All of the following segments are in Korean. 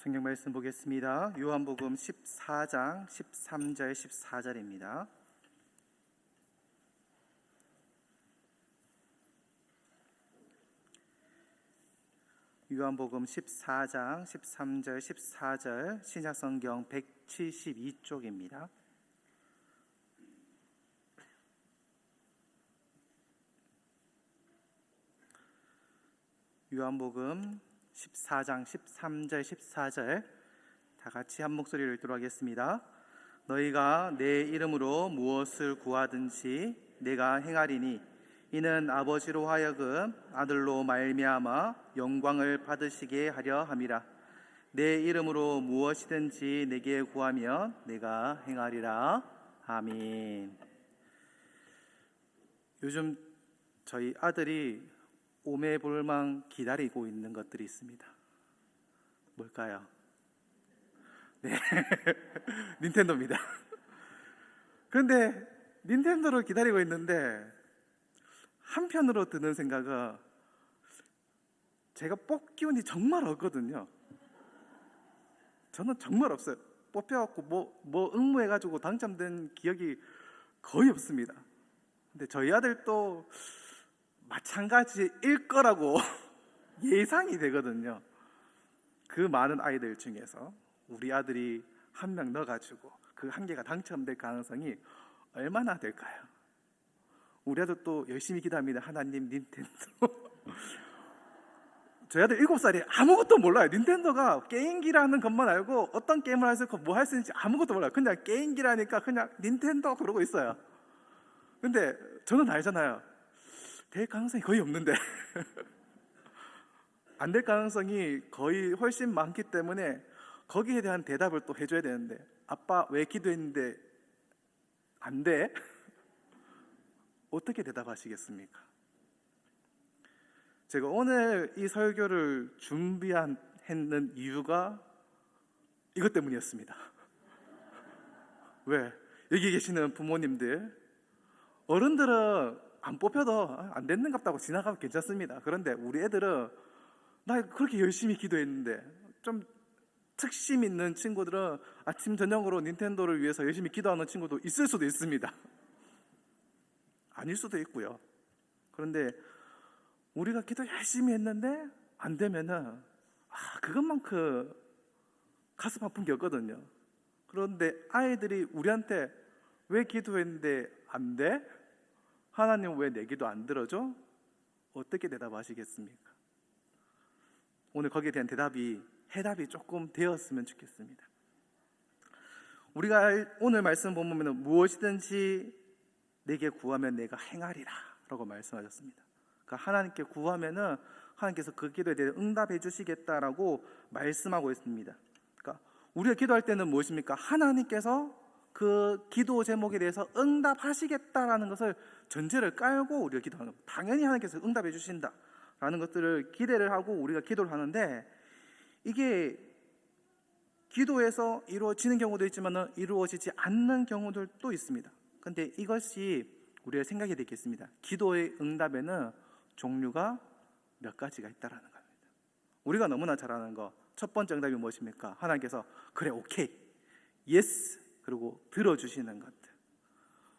성경 말씀 보겠습니다. 요한복음 14장 13절 14절입니다. 요한복음 14장 13절 14절 신약성경 172쪽입니다. 요한복음 14장 13절 14절 다 같이 한 목소리로 읽도록 하겠습니다. 너희가 내 이름으로 무엇을 구하든지 내가 행하리니 이는 아버지로 하여금 아들로 말미암아 영광을 받으시게 하려 함이라. 내 이름으로 무엇이든지 내게 구하면 내가 행하리라. 아멘. 요즘 저희 아들이 오매불망 기다리고 있는 것들이 있습니다. 뭘까요? 네, 닌텐도입니다. 그런데 닌텐도를 기다리고 있는데 한편으로 드는 생각은 제가 뽑기 운이 정말 없거든요. 저는 정말 없어요. 뽑혀갖고 뭐 응모해가지고 당첨된 기억이 거의 없습니다. 근데 저희 아들도 마찬가지일 거라고 예상이 되거든요. 그 많은 아이들 중에서 우리 아들이 한 명 넣어가지고 그 한 개가 당첨될 가능성이 얼마나 될까요? 우리 아들도 열심히 기도합니다. 하나님 닌텐도. 저희 아들 7살이 아무것도 몰라요. 닌텐도가 게임기라는 것만 알고 어떤 게임을 할 수 있고 뭐 할 수 있는지 아무것도 몰라요. 그냥 게임기라니까 그냥 닌텐도 그러고 있어요. 근데 저는 알잖아요. 될 가능성이 거의 없는데 안 될 가능성이 거의 훨씬 많기 때문에 거기에 대한 대답을 또 해줘야 되는데, 아빠 왜 기도했는데 안 돼? 어떻게 대답하시겠습니까? 제가 오늘 이 설교를 준비했는 이유가 이것 때문이었습니다. 왜? 여기 계시는 부모님들, 어른들은 안 뽑혀도 안 됐는갑다고 지나가면 괜찮습니다. 그런데 우리 애들은 나 그렇게 열심히 기도했는데, 좀 특심 있는 친구들은 아침 저녁으로 닌텐도를 위해서 열심히 기도하는 친구도 있을 수도 있습니다. 아닐 수도 있고요. 그런데 우리가 기도 열심히 했는데 안 되면은 그것만큼 가슴 아픈 게 없거든요. 그런데 아이들이 우리한테 왜 기도했는데 안 돼? 하나님 왜 내 기도 안 들어줘? 어떻게 대답하시겠습니까? 오늘 거기에 대한 해답이 조금 되었으면 좋겠습니다. 우리가 오늘 말씀 보면 무엇이든지 내게 구하면 내가 행하리라 라고 말씀하셨습니다. 그러니까 하나님께 구하면은 하나님께서 그 기도에 대해 응답해 주시겠다라고 말씀하고 있습니다. 그러니까 우리가 기도할 때는 무엇입니까? 하나님께서 그 기도 제목에 대해서 응답하시겠다라는 것을 전제를 깔고 우리가 기도하는 겁니다. 당연히 하나님께서 응답해 주신다라는 것들을 기대를 하고 우리가 기도를 하는데, 이게 기도에서 이루어지는 경우도 있지만 이루어지지 않는 경우들도 있습니다. 그런데 이것이 우리의 생각이 되겠습니다. 기도의 응답에는 종류가 몇 가지가 있다라는 겁니다. 우리가 너무나 잘 아는 거, 첫 번째 응답이 무엇입니까? 하나님께서 그래 오케이 예스 그리고 들어주시는 것들.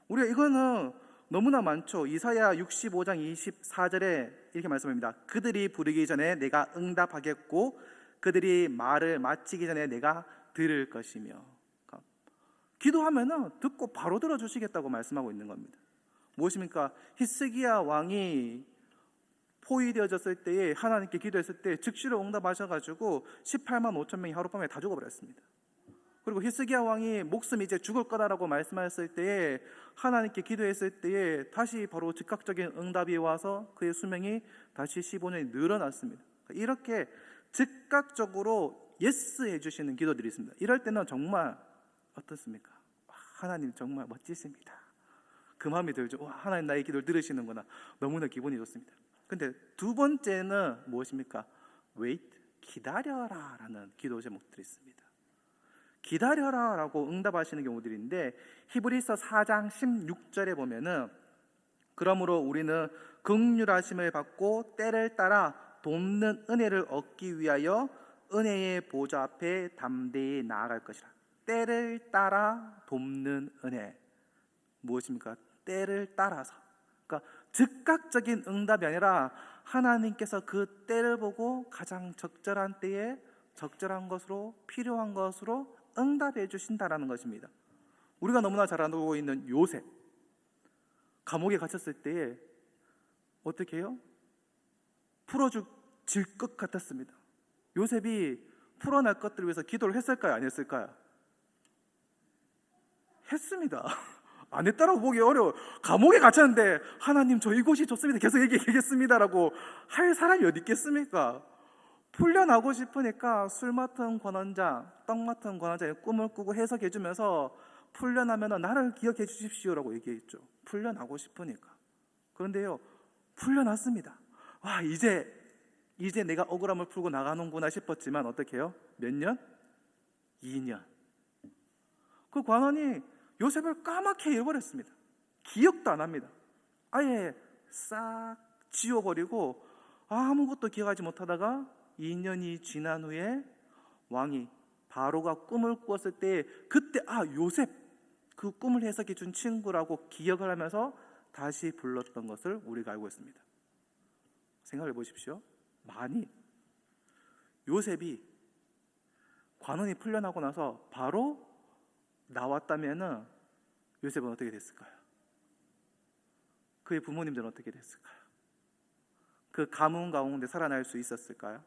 우리가 이거는 너무나 많죠. 이사야 65장 24절에 이렇게 말씀합니다. 그들이 부르기 전에 내가 응답하겠고 그들이 말을 마치기 전에 내가 들을 것이며. 그러니까 기도하면은 듣고 바로 들어주시겠다고 말씀하고 있는 겁니다. 무엇입니까? 히스기야 왕이 포위되어졌을 때에 하나님께 기도했을 때 즉시로 응답하셔가지고 18만 5천 명이 하룻밤에 다 죽어버렸습니다. 그리고 히스기야 왕이 목숨이 이제 죽을 거다라고 말씀하셨을 때에 하나님께 기도했을 때에 다시 바로 즉각적인 응답이 와서 그의 수명이 다시 15년이 늘어났습니다. 이렇게 즉각적으로 예스 해주시는 기도들이 있습니다. 이럴 때는 정말 어떻습니까? 하나님 정말 멋지십니다. 그 마음이 들죠. 하나님 나의 기도를 들으시는구나. 너무나 기분이 좋습니다. 근데 두 번째는 무엇입니까? wait, 기다려라 라는 기도 제목들이 있습니다. 기다려라 라고 응답하시는 경우들인데, 히브리서 4장 16절에 보면은 그러므로 우리는 긍휼하심을 받고 때를 따라 돕는 은혜를 얻기 위하여 은혜의 보좌 앞에 담대히 나아갈 것이라. 때를 따라 돕는 은혜. 무엇입니까? 때를 따라서. 그러니까 즉각적인 응답이 아니라 하나님께서 그 때를 보고 가장 적절한 때에 적절한 것으로, 필요한 것으로 응답해 주신다라는 것입니다. 우리가 너무나 잘 알고 있는 요셉, 감옥에 갇혔을 때에 어떻게 해요? 풀어질 것 같았습니다. 요셉이 풀어날 것들을 위해서 기도를 했을까요? 안 했을까요? 했습니다. 안 했다라고 보기 어려워. 감옥에 갇혔는데 하나님 저 이곳이 좋습니다, 계속 얘기하겠습니다라고 할 사람이 어디 있겠습니까? 풀려나고 싶으니까 술 맡은 권원장, 떡 맡은 권원장의 꿈을 꾸고 해석해 주면서 풀려나면 나를 기억해 주십시오라고 얘기했죠. 풀려나고 싶으니까. 그런데요, 풀려났습니다. 와, 이제 내가 억울함을 풀고 나가는구나 싶었지만 어떻게 해요? 몇 년? 2년. 그 관원이 요셉을 까맣게 잃어버렸습니다. 기억도 안 합니다. 아예 싹 지워버리고 아무것도 기억하지 못하다가 2년이 지난 후에 왕이 바로가 꿈을 꾸었을 때 그때 요셉, 그 꿈을 해석해 준 친구라고 기억을 하면서 다시 불렀던 것을 우리가 알고 있습니다. 생각해 보십시오. 만일 요셉이 관원이 풀려나고 나서 바로 나왔다면은 요셉은 어떻게 됐을까요? 그의 부모님들은 어떻게 됐을까요? 그 가뭄 가운데 살아날 수 있었을까요?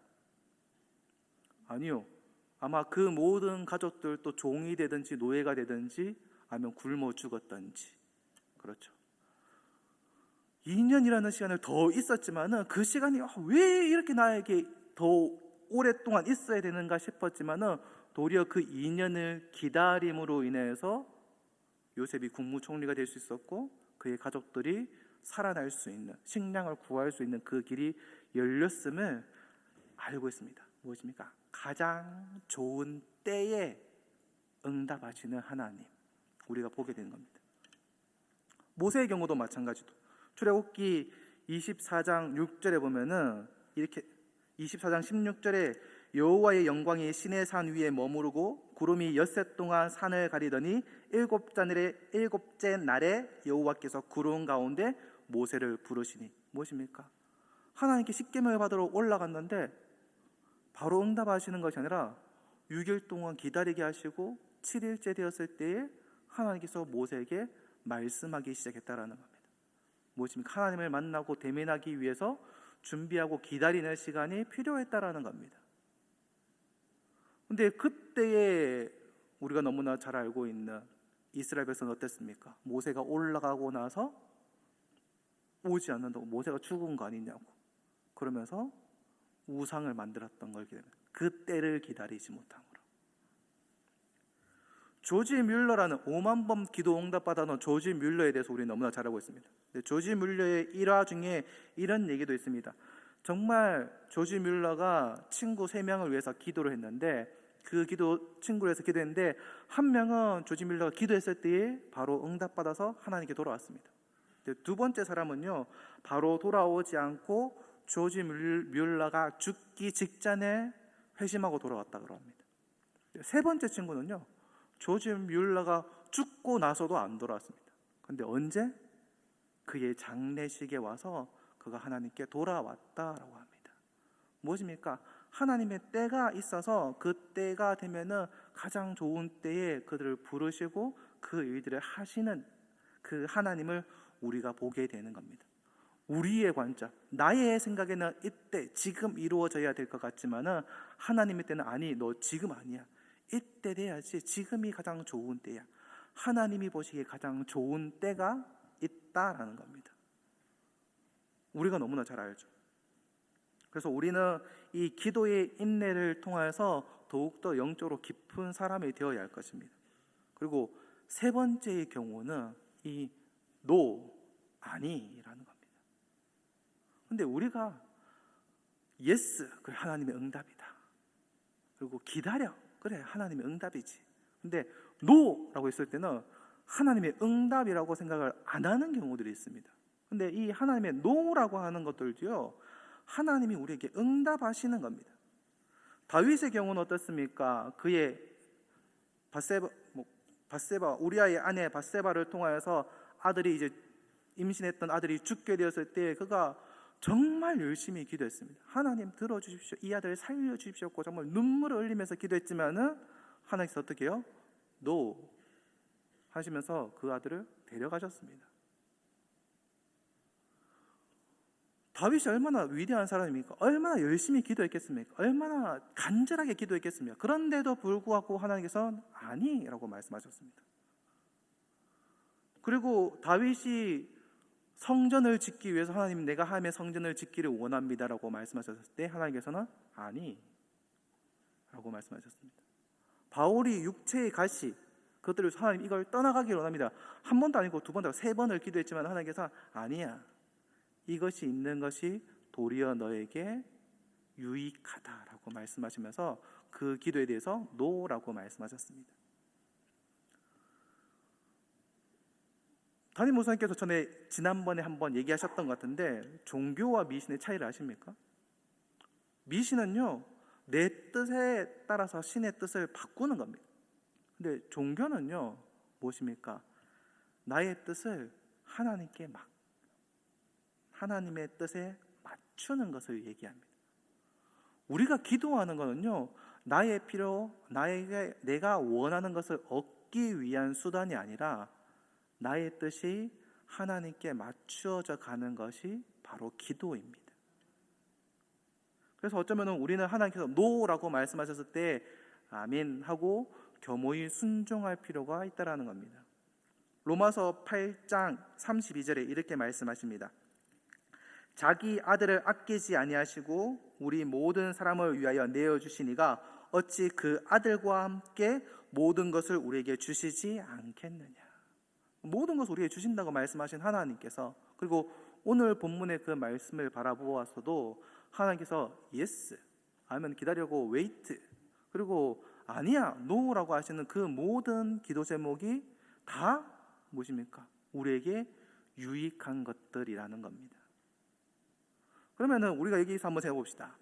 아니요. 아마 그 모든 가족들도 종이 되든지 노예가 되든지 아니면 굶어 죽었든지. 그렇죠. 2년이라는 시간을 더 있었지만은 그 시간이 왜 이렇게 나에게 더 오랫동안 있어야 되는가 싶었지만은 도리어 그 2년을 기다림으로 인해서 요셉이 국무총리가 될 수 있었고 그의 가족들이 살아날 수 있는, 식량을 구할 수 있는 그 길이 열렸음을 알고 있습니다. 무엇입니까? 가장 좋은 때에 응답하시는 하나님, 우리가 보게 되는 겁니다. 모세의 경우도 마찬가지로 출애굽기 24장 6절에 보면은 이렇게 24장 16절에 여호와의 영광이 시내산 위에 머무르고 구름이 엿새 동안 산을 가리더니 일곱째 날에 여호와께서 구름 가운데 모세를 부르시니. 무엇입니까? 하나님께 십계명을 받으러 올라갔는데 바로 응답하시는 것이 아니라 6일 동안 기다리게 하시고 7일째 되었을 때에 하나님께서 모세에게 말씀하기 시작했다라는 겁니다. 무엇입니까? 하나님을 만나고 대면하기 위해서 준비하고 기다리는 시간이 필요했다라는 겁니다. 근데 그때에 우리가 너무나 잘 알고 있는 이스라엘 백성은 어땠습니까? 모세가 올라가고 나서 오지 않는다고, 모세가 죽은 거 아니냐고 그러면서 우상을 만들었던 걸 기다립니다. 그 때를 기다리지 못함으로. 조지 뮬러라는 5만 번 기도 응답 받아놓은 조지 뮬러에 대해서 우리는 너무나 잘 알고 있습니다. 조지 뮬러의 일화 중에 이런 얘기도 있습니다. 정말 조지 뮬러가 친구 3명을 위해서 기도를 했는데 그 친구를 위해서 기도했는데 한 명은 조지 뮬러가 기도했을 때에 바로 응답받아서 하나님께 돌아왔습니다. 두 번째 사람은요, 바로 돌아오지 않고 조지 뮬러가 죽기 직전에 회심하고 돌아왔다고 합니다. 세 번째 친구는요, 조지 뮬러가 죽고 나서도 안 돌아왔습니다. 그런데 언제? 그의 장례식에 와서 그가 하나님께 돌아왔다라고 합니다. 무엇입니까? 하나님의 때가 있어서 그 때가 되면은 가장 좋은 때에 그들을 부르시고 그 일들을 하시는 그 하나님을 우리가 보게 되는 겁니다. 우리의 관점, 나의 생각에는 이때 지금 이루어져야 될 것 같지만은 하나님의 때는 아니, 너 지금 아니야. 이때 돼야지. 지금이 가장 좋은 때야. 하나님이 보시기에 가장 좋은 때가 있다라는 겁니다. 우리가 너무나 잘 알죠. 그래서 우리는 이 기도의 인내를 통해서 더욱더 영적으로 깊은 사람이 되어야 할 것입니다. 그리고 세 번째의 경우는 이 no, 아니라는 겁니다. 근데 우리가 yes, 그래 하나님의 응답이다. 그리고 기다려, 그래 하나님의 응답이지. 근데 no라고 했을 때는 하나님의 응답이라고 생각을 안 하는 경우들이 있습니다. 근데 이 하나님의 no라고 하는 것들도요, 하나님이 우리에게 응답하시는 겁니다. 다윗의 경우는 어떻습니까? 그의 바세바 우리아의 아내 바세바를 통하여서 아들이 이제 임신했던 아들이 죽게 되었을 때 그가 정말 열심히 기도했습니다. 하나님 들어주십시오. 이 아들을 살려주십시오. 정말 눈물을 흘리면서 기도했지만은 하나님께서 어떻게 해요? 노 하시면서 그 아들을 데려가셨습니다. 다윗이 얼마나 위대한 사람입니까? 얼마나 열심히 기도했겠습니까? 얼마나 간절하게 기도했겠습니까? 그런데도 불구하고 하나님께서는 아니라고 말씀하셨습니다. 그리고 다윗이 성전을 짓기 위해서 하나님 내가 하나님의 성전을 짓기를 원합니다라고 말씀하셨을 때 하나님께서는 아니라고 말씀하셨습니다. 바울이 육체의 가시 그것들을 하나님 이걸 떠나가기를 원합니다. 한 번도 아니고 두 번도 아니고 세 번을 기도했지만 하나님께서 아니야. 이것이 있는 것이 도리어 너에게 유익하다라고 말씀하시면서 그 기도에 대해서 노라고 말씀하셨습니다. 담임 목사님께서 전에 지난번에 한번 얘기하셨던 것 같은데 종교와 미신의 차이를 아십니까? 미신은요 내 뜻에 따라서 신의 뜻을 바꾸는 겁니다. 근데 종교는요 무엇입니까? 나의 뜻을 하나님의 뜻에 맞추는 것을 얘기합니다. 우리가 기도하는 것은요 나의 필요, 내가 원하는 것을 얻기 위한 수단이 아니라 나의 뜻이 하나님께 맞추어져 가는 것이 바로 기도입니다. 그래서 어쩌면 우리는 하나님께서 노라고 말씀하셨을 때 아멘 하고 겸허히 순종할 필요가 있다는 겁니다. 로마서 8장 32절에 이렇게 말씀하십니다. 자기 아들을 아끼지 아니하시고 우리 모든 사람을 위하여 내어주시니가 어찌 그 아들과 함께 모든 것을 우리에게 주시지 않겠느냐. 모든 것을 우리에게 주신다고 말씀하신 하나님께서 그리고 오늘 본문의 그 말씀을 바라보아서도 하나님께서 yes, 아니면 기다려고 wait, 그리고 아니야, no라고 하시는 그 모든 기도 제목이 다 무엇입니까? 우리에게 유익한 것들이라는 겁니다. 그러면은 우리가 여기서 한번 해봅시다.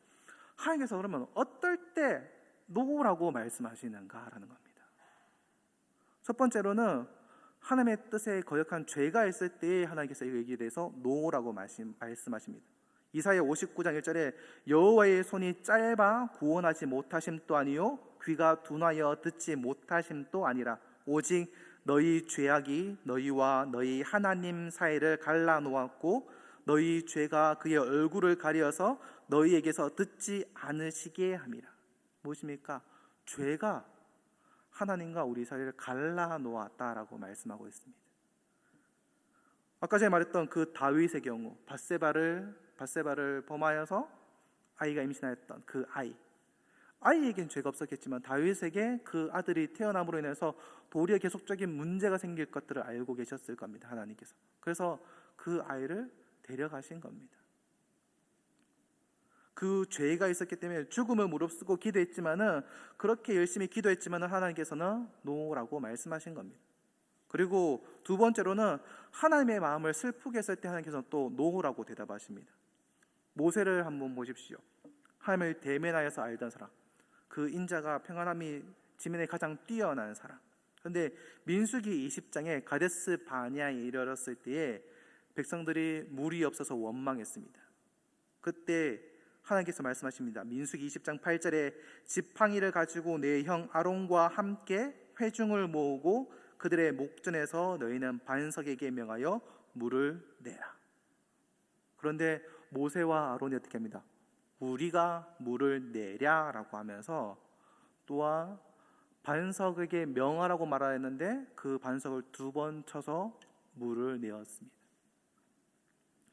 하나님께서 그러면 어떨 때 no라고 말씀하시는가라는 겁니다. 첫 번째로는 하나님의 뜻에 거역한 죄가 있을 때 하나님께서 이 얘기에 대해서 노라고 말씀하십니다. 이사야 59장 1절에 여호와의 손이 짧아 구원하지 못하심도 아니요 귀가 둔하여 듣지 못하심도 아니라 오직 너희 죄악이 너희와 너희 하나님 사이를 갈라놓았고 너희 죄가 그의 얼굴을 가려서 너희에게서 듣지 않으시게 함이라. 무엇입니까? 죄가 하나님과 우리 사이를 갈라놓았다라고 말씀하고 있습니다. 아까 전에 말했던 그 다윗의 경우 바세바를 범하여서 아이가 임신하였던 그 아이에겐 죄가 없었겠지만 다윗에게 그 아들이 태어남으로 인해서 도리어 계속적인 문제가 생길 것들을 알고 계셨을 겁니다. 하나님께서. 그래서 그 아이를 데려가신 겁니다. 그 죄가 있었기 때문에 죽음을 무릅쓰고 기도했지만은 그렇게 열심히 기도했지만은 하나님께서는 노라고 말씀하신 겁니다. 그리고 두 번째로는 하나님의 마음을 슬프게 했을 때 하나님께서는 또 노라고 대답하십니다. 모세를 한번 보십시오. 하나님을 대면하여서 알던 사람, 그 인자가 평안함이 지면에 가장 뛰어난 사람. 그런데 민수기 20장에 가데스 바냐에 이르렀을 때에 백성들이 물이 없어서 원망했습니다. 그때 하나님께서 말씀하십니다. 민수기 20장 8절에 지팡이를 가지고 내 형 아론과 함께 회중을 모으고 그들의 목전에서 너희는 반석에게 명하여 물을 내라. 그런데 모세와 아론이 어떻게 합니다? 우리가 물을 내랴라고 하면서 또한 반석에게 명하라고 말하였는데 그 반석을 2번 쳐서 물을 내었습니다.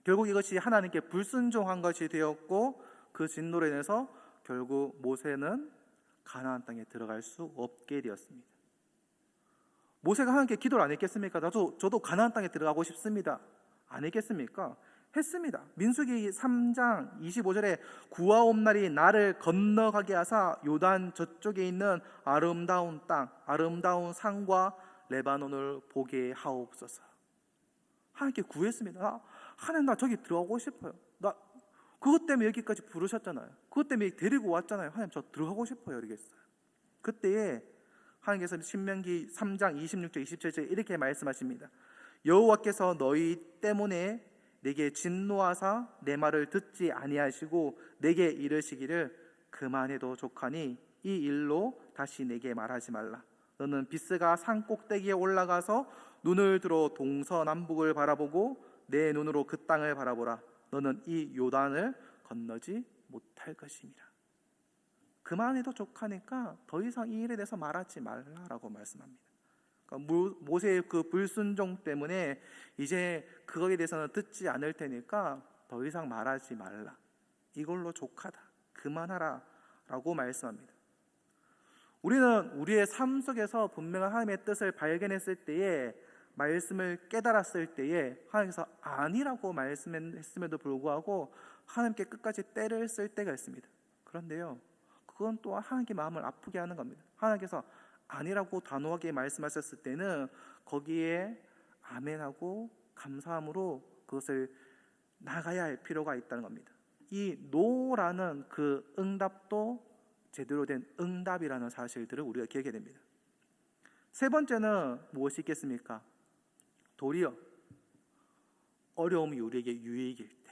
결국 이것이 하나님께 불순종한 것이 되었고 그 진노로 인해서 결국 모세는 가나안 땅에 들어갈 수 없게 되었습니다. 모세가 하나님께 기도를 안 했겠습니까? 저도 가나안 땅에 들어가고 싶습니다. 안 했겠습니까? 했습니다. 민수기 3장 25절에 구하옵나리 나를 건너가게 하사 요단 저쪽에 있는 아름다운 땅, 아름다운 산과 레바논을 보게 하옵소서. 하나님께 구했습니다. 하나님 나 저기 들어가고 싶어요. 그것 때문에 여기까지 부르셨잖아요. 그것 때문에 데리고 왔잖아요. 하나님, 저 들어가고 싶어요. 이러겠어요. 그때에 하나님께서 신명기 3장 26절 27절 이렇게 말씀하십니다. 여호와께서 너희 때문에 내게 진노하사 내 말을 듣지 아니하시고 내게 이르시기를 그만해도 족하니 이 일로 다시 내게 말하지 말라. 너는 비스가 산 꼭대기에 올라가서 눈을 들어 동서남북을 바라보고 내 눈으로 그 땅을 바라보라. 너는 이 요단을 건너지 못할 것임이라. 그만해도 족하니까 더 이상 이 일에 대해서 말하지 말라라고 말씀합니다. 그러니까 모세의 그 불순종 때문에 이제 그거에 대해서는 듣지 않을 테니까 더 이상 말하지 말라. 이걸로 족하다. 그만하라 라고 말씀합니다. 우리는 우리의 삶 속에서 분명한 하나님의 뜻을 발견했을 때에, 말씀을 깨달았을 때에 하나님께서 아니라고 말씀했음에도 불구하고 하나님께 끝까지 때를 쓸 때가 있습니다. 그런데요, 그건 또한 하나님께 마음을 아프게 하는 겁니다. 하나님께서 아니라고 단호하게 말씀하셨을 때는 거기에 아멘하고 감사함으로 그것을 나가야 할 필요가 있다는 겁니다. 이 노라는 그 응답도 제대로 된 응답이라는 사실들을 우리가 기억해야 됩니다. 세 번째는 무엇이 있겠습니까? 도리어 어려움이 우리에게 유익일 때,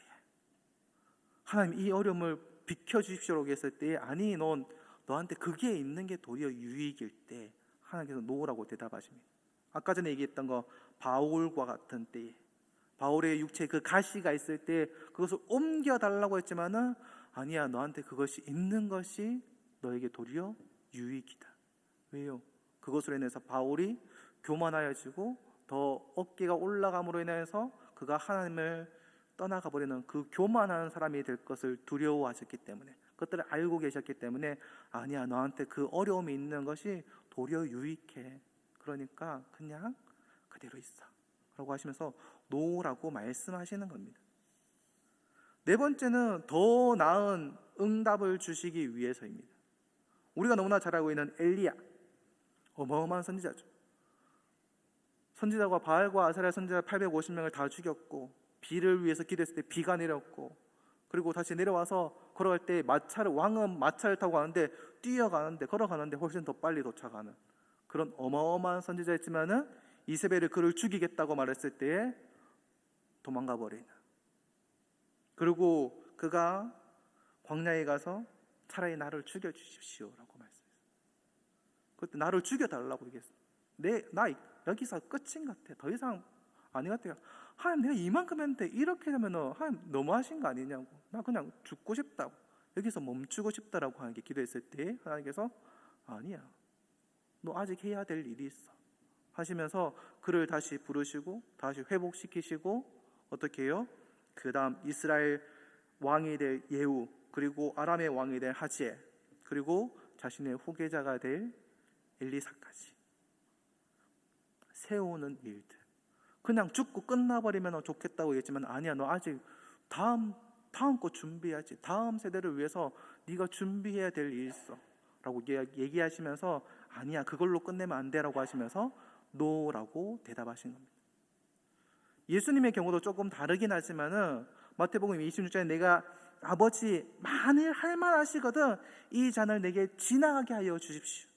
하나님 이 어려움을 비켜주십시오라고 했을 때, 아니 너한테 그게 있는 게 도리어 유익일 때 하나님께서 노라고 대답하십니다. 아까 전에 얘기했던 거, 바울과 같은 때에 바울의 육체에 그 가시가 있을 때 그것을 옮겨달라고 했지만은 아니야, 너한테 그것이 있는 것이 너에게 도리어 유익이다. 왜요? 그것으로 인해서 바울이 교만하여지고 더 어깨가 올라감으로 인해서 그가 하나님을 떠나가 버리는 그 교만한 사람이 될 것을 두려워하셨기 때문에, 그것들을 알고 계셨기 때문에 아니야, 너한테 그 어려움이 있는 것이 도리어 유익해. 그러니까 그냥 그대로 있어 라고 하시면서 노라고 말씀하시는 겁니다. 네 번째는 더 나은 응답을 주시기 위해서입니다. 우리가 너무나 잘 알고 있는 엘리야, 어마어마한 선지자죠. 선지자가 바알과 아사랴 선지자 850명을 다 죽였고, 비를 위해서 기도했을 때 비가 내렸고, 그리고 다시 내려와서 걸어갈 때 왕은 마차를 타고 가는데 걸어가는데 훨씬 더 빨리 도착하는 그런 어마어마한 선지자였지만은 이세벨이 그를 죽이겠다고 말했을 때에 도망가 버리는, 그리고 그가 광야에 가서 차라리 나를 죽여주십시오라고 말씀했어요. 그때 나를 죽여달라고 얘기했어요. 나 여기서 끝인 것 같아. 더 이상 아닌 것 같아요. 하나님, 내가 이만큼 했는데 이렇게 되면 하나님 너무하신 거 아니냐고. 나 그냥 죽고 싶다고, 여기서 멈추고 싶다라고 하나님께 기도했을 때 하나님께서 아니야, 너 아직 해야 될 일이 있어 하시면서 그를 다시 부르시고 다시 회복시키시고, 어떻게 해요? 그 다음 이스라엘 왕이 될 예후, 그리고 아람의 왕이 될 하지엘, 그리고 자신의 후계자가 될 엘리사까지 세우는 일들. 그냥 죽고 끝나버리면 좋겠다고 얘기했지만 아니야, 너 아직 다음 거 준비해야지. 다음 세대를 위해서 네가 준비해야 될 일이 있어 라고 얘기하시면서 아니야, 그걸로 끝내면 안 돼 라고 하시면서 노라고 대답하신 겁니다. 예수님의 경우도 조금 다르긴 하지만은 마태복음 26장에 내가 아버지, 만일 할 만하시거든 이 잔을 내게 지나가게 하여 주십시오.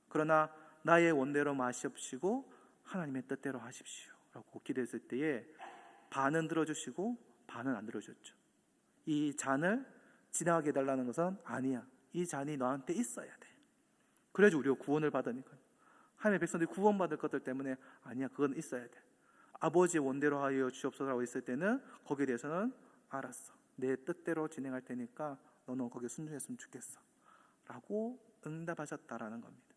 그러나 나의 원대로 마시옵시고 하나님의 뜻대로 하십시오 라고 기도했을 때에 반은 들어주시고 반은 안 들어줬죠. 이 잔을 지나가게 해달라는 것은 아니야, 이 잔이 너한테 있어야 돼. 그래야지 우리가 구원을 받으니까. 하나님의 백성들이 구원받을 것들 때문에 아니야, 그건 있어야 돼. 아버지의 원대로 하여 주옵소서라고 했을 때는 거기에 대해서는 알았어, 내 뜻대로 진행할 테니까 너는 거기에 순종했으면 좋겠어 라고 응답하셨다라는 겁니다.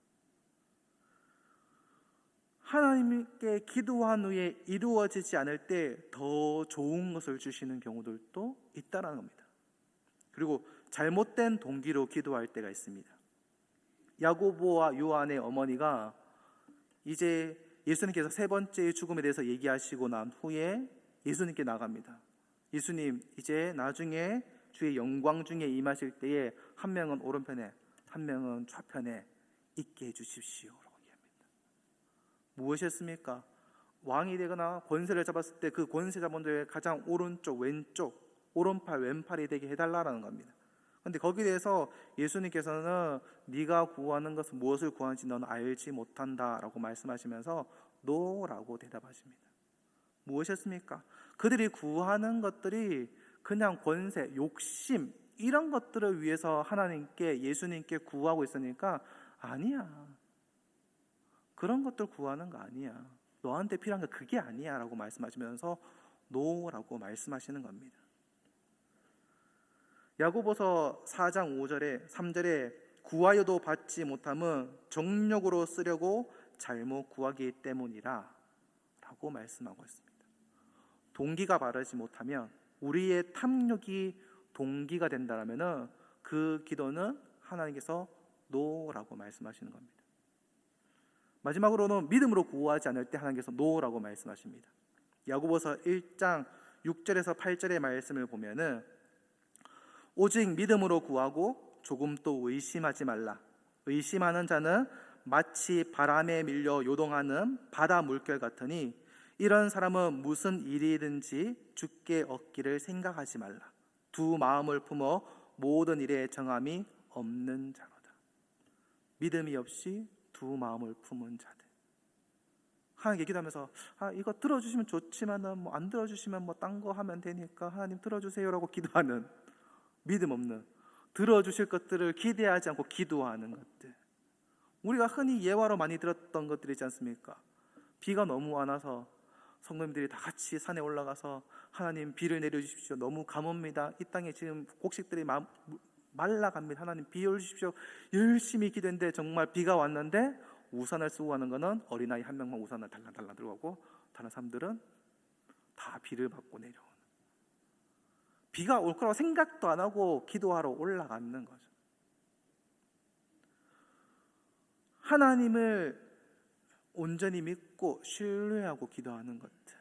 하나님께 기도한 후에 이루어지지 않을 때 더 좋은 것을 주시는 경우들도 있다라는 겁니다. 그리고 잘못된 동기로 기도할 때가 있습니다. 야고보와 요한의 어머니가 이제 예수님께서 세 번째 죽음에 대해서 얘기하시고 난 후에 예수님께 나갑니다. 예수님, 이제 나중에 주의 영광 중에 임하실 때에 한 명은 오른편에 한 명은 좌편에 있게 해주십시오 라고 얘기합니다. 무엇이었습니까? 왕이 되거나 권세를 잡았을 때 그 권세 자본들의 가장 오른쪽 왼쪽 오른팔 왼팔이 되게 해달라는 겁니다. 근데 거기에 대해서 예수님께서는 네가 구하는 것은 무엇을 구하는지 너는 알지 못한다라고 말씀하시면서 노라고 대답하십니다. 무엇이었습니까? 그들이 구하는 것들이 그냥 권세, 욕심 이런 것들을 위해서 하나님께, 예수님께 구하고 있으니까 아니야, 그런 것들 구하는 거 아니야, 너한테 필요한 게 그게 아니야 라고 말씀하시면서 노라고 말씀하시는 겁니다. 야고보서 4장 5절에 3절에 구하여도 받지 못함은 정욕으로 쓰려고 잘못 구하기 때문이라 라고 말씀하고 있습니다. 동기가 바르지 못하면, 우리의 탐욕이 동기가 된다면 그 기도는 하나님께서 노라고 말씀하시는 겁니다. 마지막으로는 믿음으로 구하지 않을 때 하나님께서 노라고 말씀하십니다. 야고보서 1장 6절에서 8절의 말씀을 보면은 오직 믿음으로 구하고 조금도 의심하지 말라. 의심하는 자는 마치 바람에 밀려 요동하는 바다 물결 같으니 이런 사람은 무슨 일이든지 주께 얻기를 생각하지 말라. 두 마음을 품어 모든 일에 정함이 없는 자로다. 믿음이 없이 두 마음을 품은 자들. 하나님께 기도하면서 이거 들어주시면 좋지만은 뭐 안 들어주시면 뭐 딴 거 하면 되니까 하나님 들어주세요라고 기도하는, 믿음 없는, 들어주실 것들을 기대하지 않고 기도하는 것들. 우리가 흔히 예화로 많이 들었던 것들이지 않습니까? 비가 너무 안 와서 성도님들이 다 같이 산에 올라가서 하나님 비를 내려주십시오, 너무 가멉니다, 이 땅에 지금 곡식들이 말라갑니다, 하나님 비 올려주십시오, 열심히 기도했는데 정말 비가 왔는데 우산을 쓰고 가는 거는 어린아이 한 명만 우산을 달랑 들고 가고 다른 사람들은 다 비를 맞고 내려오는, 비가 올 거라고 생각도 안 하고 기도하러 올라가는 거죠. 하나님을 온전히 믿고 신뢰하고 기도하는 것들,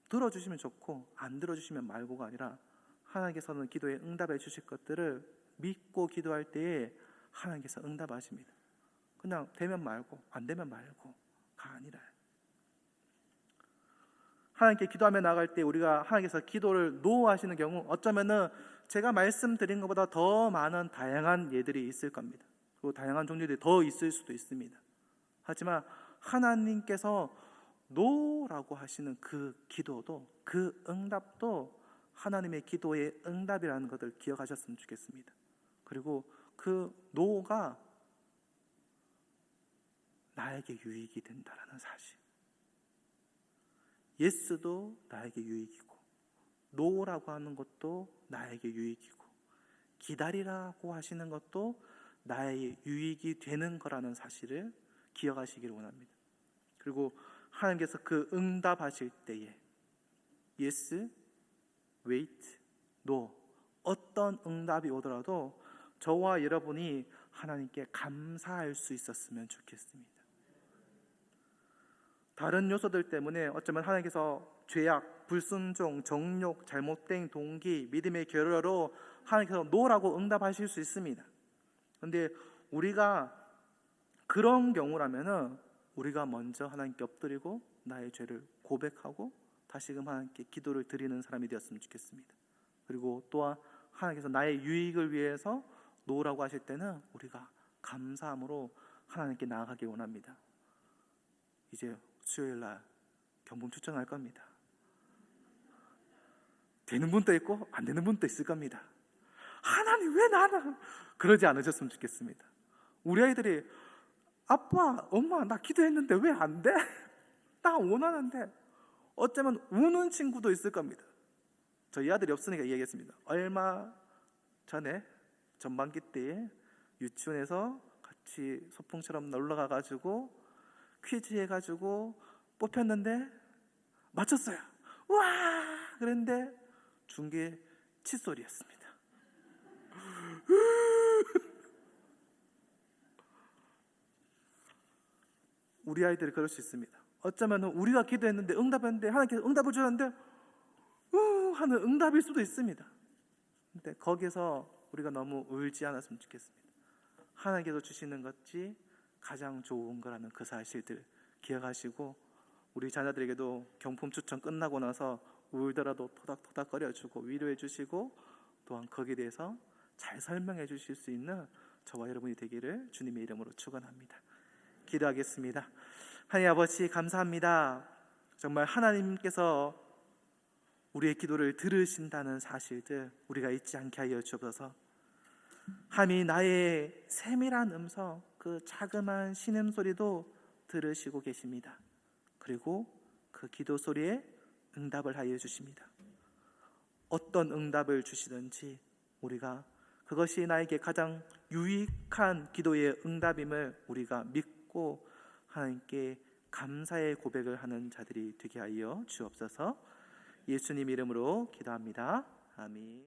들어주시면 좋고 안 들어주시면 말고가 아니라 하나님께서는 기도에 응답해 주실 것들을 믿고 기도할 때에 하나님께서 응답하십니다. 그냥 되면 말고 안 되면 말고가 아니라, 하나님께 기도하며 나갈 때 우리가 하나님께서 기도를 노하시는 경우 어쩌면은 제가 말씀드린 것보다 더 많은 다양한 예들이 있을 겁니다. 그리고 다양한 종류들이 더 있을 수도 있습니다. 하지만 하나님께서 노라고 하시는 그 기도도, 그 응답도 하나님의 기도의 응답이라는 것을 기억하셨으면 좋겠습니다. 그리고 그 노가 나에게 유익이 된다라는 사실. 예스도 나에게 유익이고 노라고 하는 것도 나에게 유익이고 기다리라고 하시는 것도 나의 유익이 되는 거라는 사실을 기억하시기를 원합니다. 그리고 하나님께서 그 응답하실 때에 yes, wait, no, 어떤 응답이 오더라도 저와 여러분이 하나님께 감사할 수 있었으면 좋겠습니다. 다른 요소들 때문에 어쩌면 하나님께서 죄악, 불순종, 정욕, 잘못된 동기, 믿음의 결여로 하나님께서 노라고 응답하실 수 있습니다. 그런데 우리가 그런 경우라면은 우리가 먼저 하나님께 엎드리고 나의 죄를 고백하고 다시금 하나님께 기도를 드리는 사람이 되었으면 좋겠습니다. 그리고 또한 하나님께서 나의 유익을 위해서 노라고 하실 때는 우리가 감사함으로 하나님께 나아가기 원합니다. 이제 수요일날 경품 추천할 겁니다. 되는 분도 있고 안 되는 분도 있을 겁니다. 하나님 왜 나는, 그러지 않으셨으면 좋겠습니다. 우리 아이들이 아빠, 엄마 나 기도했는데 왜 안 돼? 나 원하는데, 어쩌면 우는 친구도 있을 겁니다. 저희 아들이 없으니까 얘기하겠습니다. 얼마 전에 전반기 때에 유치원에서 같이 소풍처럼 놀러 가가지고 퀴즈 해가지고 뽑혔는데 맞췄어요. 와! 그런데 중계 칫솔이었습니다. 우리 아이들이 그럴 수 있습니다. 어쩌면 우리가 기도했는데 응답했는데 하나님께서 응답을 주셨는데 하는 응답일 수도 있습니다. 근데 거기서 우리가 너무 울지 않았으면 좋겠습니다. 하나님께서 주시는 것이 가장 좋은 거라는 그 사실들 기억하시고, 우리 자녀들에게도 경품 추천 끝나고 나서 울더라도 토닥토닥 거려주고 위로해 주시고 또한 거기에 대해서 잘 설명해 주실 수 있는 저와 여러분이 되기를 주님의 이름으로 축원합니다. 기도하겠습니다. 하나님 아버지 감사합니다. 정말 하나님께서 우리의 기도를 들으신다는 사실들 우리가 잊지 않게 하여 주옵소서. 함이 나의 세밀한 음성, 그 자그마한 신음소리도 들으시고 계십니다. 그리고 그 기도 소리에 응답을 하여 주십니다. 어떤 응답을 주시든지 우리가 그것이 나에게 가장 유익한 기도의 응답임을 우리가 믿고 하나님께 감사의 고백을 하는 자들이 되게 하여 주옵소서. 예수님 이름으로 기도합니다. 아멘.